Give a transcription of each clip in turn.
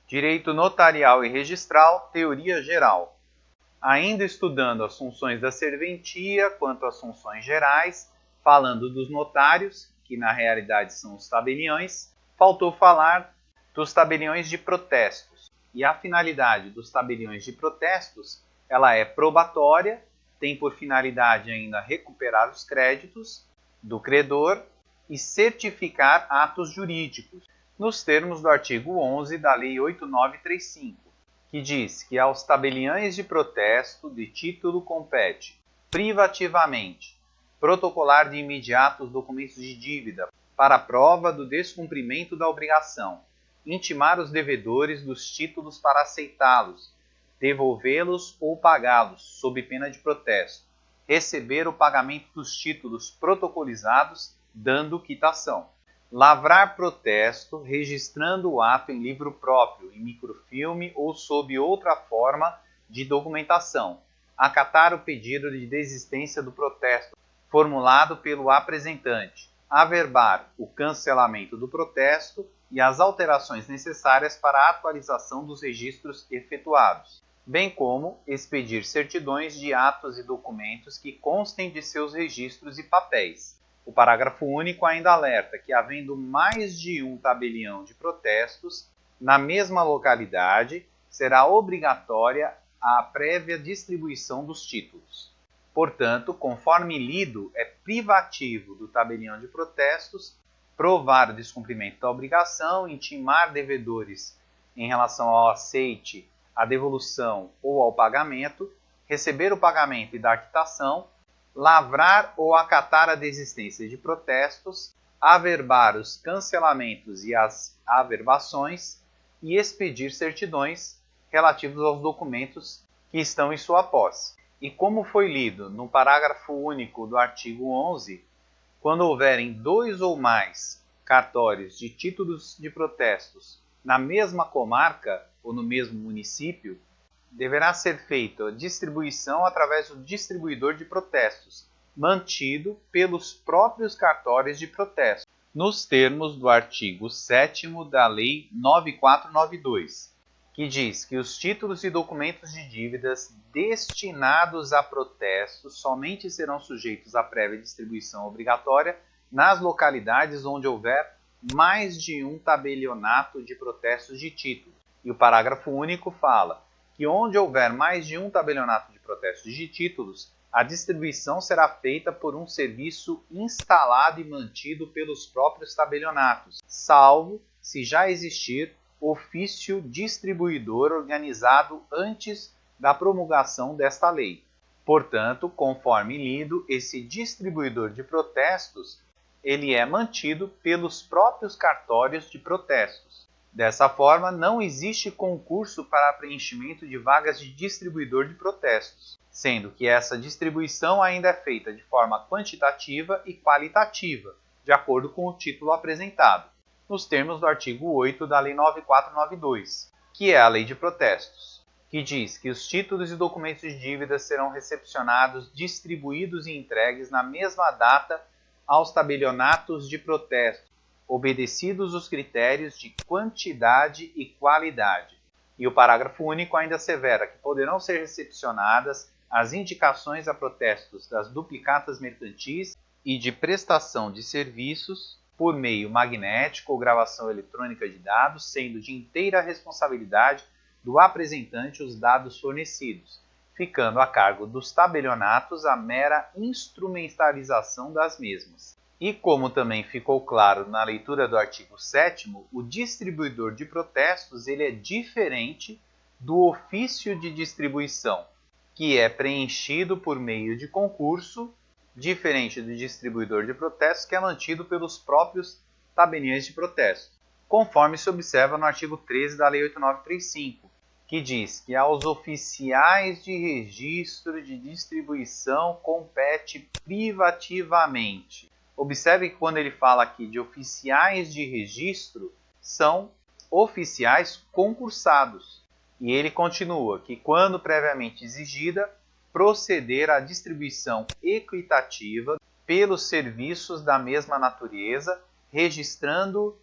Direito notarial e registral, teoria geral. Ainda estudando as funções da serventia quanto às funções gerais, falando dos notários, que na realidade são os tabeliões, faltou falar dos tabeliões de protestos. E a finalidade dos tabeliões de protestos, ela é probatória, tem por finalidade ainda recuperar os créditos do credor e certificar atos jurídicos, nos termos do artigo 11 da Lei 8935, que diz que aos tabeliães de protesto de título compete, privativamente, protocolar de imediato os documentos de dívida para a prova do descumprimento da obrigação, intimar os devedores dos títulos para aceitá-los, devolvê-los ou pagá-los, sob pena de protesto, receber o pagamento dos títulos protocolizados, dando quitação. Lavrar protesto, registrando o ato em livro próprio, em microfilme ou sob outra forma de documentação. Acatar o pedido de desistência do protesto, formulado pelo apresentante. Averbar o cancelamento do protesto e as alterações necessárias para a atualização dos registros efetuados, bem como expedir certidões de atos e documentos que constem de seus registros e papéis. O parágrafo único ainda alerta que, havendo mais de um tabelião de protestos, na mesma localidade, será obrigatória a prévia distribuição dos títulos. Portanto, conforme lido, é privativo do tabelião de protestos provar o descumprimento da obrigação, intimar devedores em relação ao aceite, à devolução ou ao pagamento, receber o pagamento e dar quitação, lavrar ou acatar a desistência de protestos, averbar os cancelamentos e as averbações e expedir certidões relativos aos documentos que estão em sua posse. E como foi lido no parágrafo único do artigo 11, quando houverem dois ou mais cartórios de títulos de protestos na mesma comarca ou no mesmo município, deverá ser feita a distribuição através do distribuidor de protestos, mantido pelos próprios cartórios de protesto, nos termos do artigo 7º da Lei 9492, que diz que os títulos e documentos de dívidas destinados a protestos somente serão sujeitos à prévia distribuição obrigatória nas localidades onde houver mais de um tabelionato de protestos de títulos. E o parágrafo único fala que onde houver mais de um tabelionato de protestos de títulos, a distribuição será feita por um serviço instalado e mantido pelos próprios tabelionatos, salvo se já existir ofício distribuidor organizado antes da promulgação desta lei. Portanto, conforme lido, esse distribuidor de protestos, ele é mantido pelos próprios cartórios de protestos. Dessa forma, não existe concurso para preenchimento de vagas de distribuidor de protestos, sendo que essa distribuição ainda é feita de forma quantitativa e qualitativa, de acordo com o título apresentado, nos termos do artigo 8 da Lei 9492, que é a Lei de Protestos, que diz que os títulos e documentos de dívida serão recepcionados, distribuídos e entregues na mesma data aos tabelionatos de protesto, obedecidos os critérios de quantidade e qualidade. E o parágrafo único ainda assevera que poderão ser recepcionadas as indicações a protestos das duplicatas mercantis e de prestação de serviços por meio magnético ou gravação eletrônica de dados, sendo de inteira responsabilidade do apresentante os dados fornecidos, ficando a cargo dos tabelionatos a mera instrumentalização das mesmas. E como também ficou claro na leitura do artigo 7º, o distribuidor de protestos ele é diferente do ofício de distribuição, que é preenchido por meio de concurso, diferente do distribuidor de protestos, que é mantido pelos próprios tabeliões de protesto, conforme se observa no artigo 13 da Lei 8935, que diz que aos oficiais de registro de distribuição compete privativamente. Observe que quando ele fala aqui de oficiais de registro, são oficiais concursados. E ele continua que, quando previamente exigida, proceder à distribuição equitativa pelos serviços da mesma natureza, registrando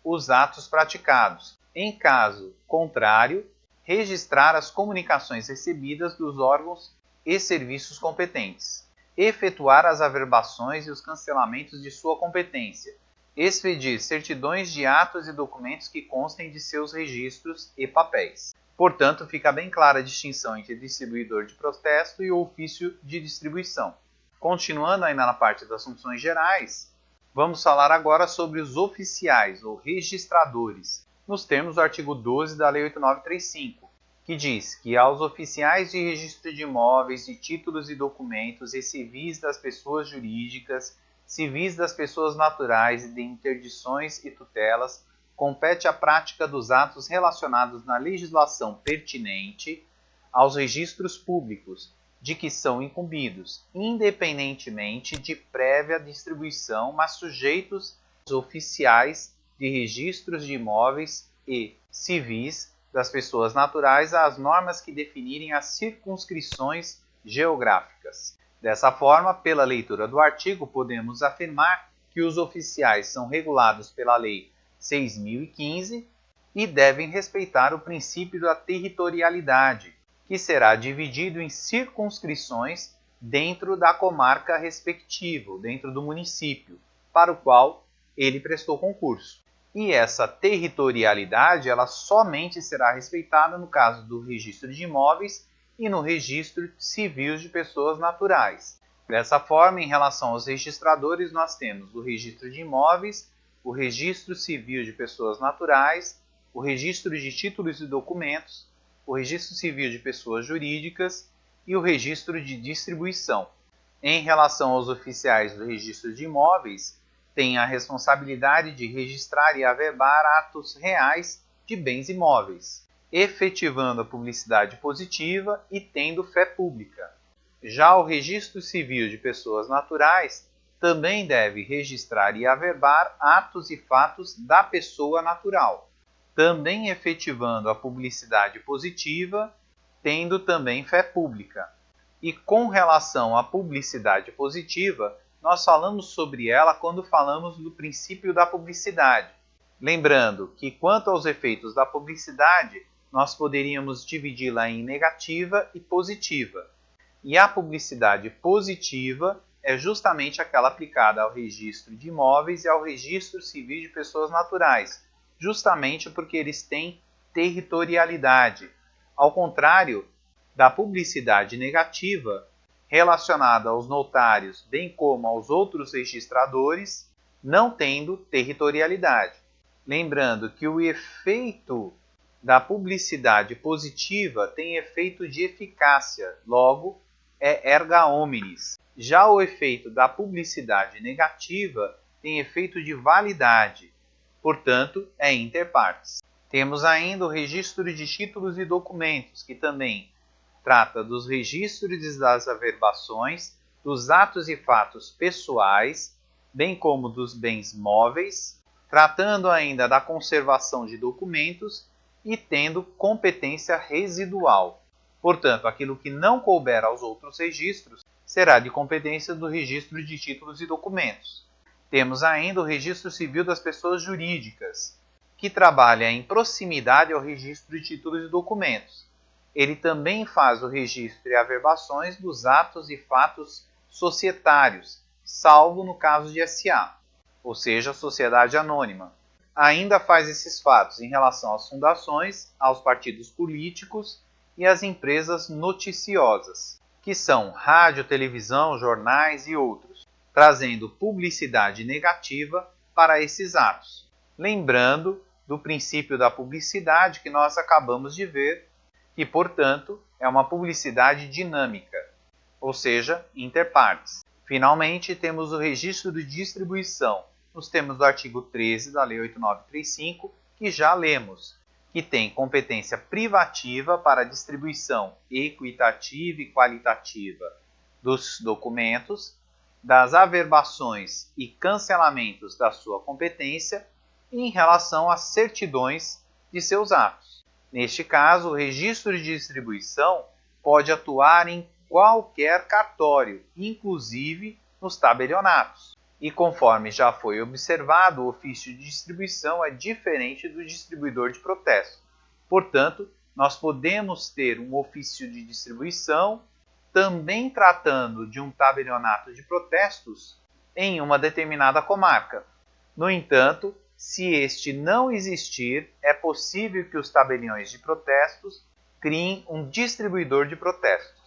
os atos praticados, Em caso contrário, registrar as comunicações recebidas dos órgãos e serviços competentes, efetuar as averbações e os cancelamentos de sua competência, expedir certidões de atos e documentos que constem de seus registros e papéis. Portanto, fica bem clara a distinção entre distribuidor de protesto e o ofício de distribuição. Continuando ainda na parte das funções gerais, vamos falar agora sobre os oficiais ou registradores, nos termos do artigo 12 da Lei 8935, que diz que aos oficiais de registro de imóveis, de títulos e documentos e civis das pessoas jurídicas, civis das pessoas naturais e de interdições e tutelas, compete a prática dos atos relacionados na legislação pertinente aos registros públicos, de que são incumbidos, independentemente de prévia distribuição, mas sujeitos aos oficiais de registros de imóveis e civis das pessoas naturais às normas que definirem as circunscrições geográficas. Dessa forma, pela leitura do artigo, podemos afirmar que os oficiais são regulados pela Lei 6.015 e devem respeitar o princípio da territorialidade, que será dividido em circunscrições dentro da comarca respectiva, dentro do município, para o qual ele prestou concurso. E essa territorialidade ela somente será respeitada no caso do registro de imóveis e no registro civil de pessoas naturais. Dessa forma, em relação aos registradores, nós temos o registro de imóveis, o registro civil de pessoas naturais, o registro de títulos e documentos, o registro civil de pessoas jurídicas e o registro de distribuição. Em relação aos oficiais do registro de imóveis, tem a responsabilidade de registrar e averbar atos reais de bens imóveis, efetivando a publicidade positiva e tendo fé pública. Já o registro civil de pessoas naturais também deve registrar e averbar atos e fatos da pessoa natural, também efetivando a publicidade positiva, tendo também fé pública. E com relação à publicidade positiva, nós falamos sobre ela quando falamos do princípio da publicidade. Lembrando que, quanto aos efeitos da publicidade, nós poderíamos dividi-la em negativa e positiva. E a publicidade positiva é justamente aquela aplicada ao registro de imóveis e ao registro civil de pessoas naturais, justamente porque eles têm territorialidade, ao contrário da publicidade negativa, relacionada aos notários, bem como aos outros registradores, não tendo territorialidade. Lembrando que o efeito da publicidade positiva tem efeito de eficácia, logo é erga omnes. Já o efeito da publicidade negativa tem efeito de validade, portanto é inter partes. Temos ainda o registro de títulos e documentos, que também trata dos registros das averbações, dos atos e fatos pessoais, bem como dos bens móveis, tratando ainda da conservação de documentos e tendo competência residual. Portanto, aquilo que não couber aos outros registros será de competência do registro de títulos e documentos. Temos ainda o registro civil das pessoas jurídicas, que trabalha em proximidade ao registro de títulos e documentos. Ele também faz o registro e averbações dos atos e fatos societários, salvo no caso de SA, ou seja, sociedade anônima. Ainda faz esses fatos em relação às fundações, aos partidos políticos e às empresas noticiosas, que são rádio, televisão, jornais e outros, trazendo publicidade negativa para esses atos. Lembrando do princípio da publicidade que nós acabamos de ver, que, portanto, é uma publicidade dinâmica, ou seja, inter partes. Finalmente, temos o registro de distribuição, nos termos do artigo 13 da Lei 8935, que já lemos, que tem competência privativa para a distribuição equitativa e qualitativa dos documentos, das averbações e cancelamentos da sua competência e em relação às certidões de seus atos. Neste caso, o registro de distribuição pode atuar em qualquer cartório, inclusive nos tabelionatos. E conforme já foi observado, o ofício de distribuição é diferente do distribuidor de protesto. Portanto, nós podemos ter um ofício de distribuição também tratando de um tabelionato de protestos em uma determinada comarca. No entanto, se este não existir, é possível que os tabeliões de protestos criem um distribuidor de protestos.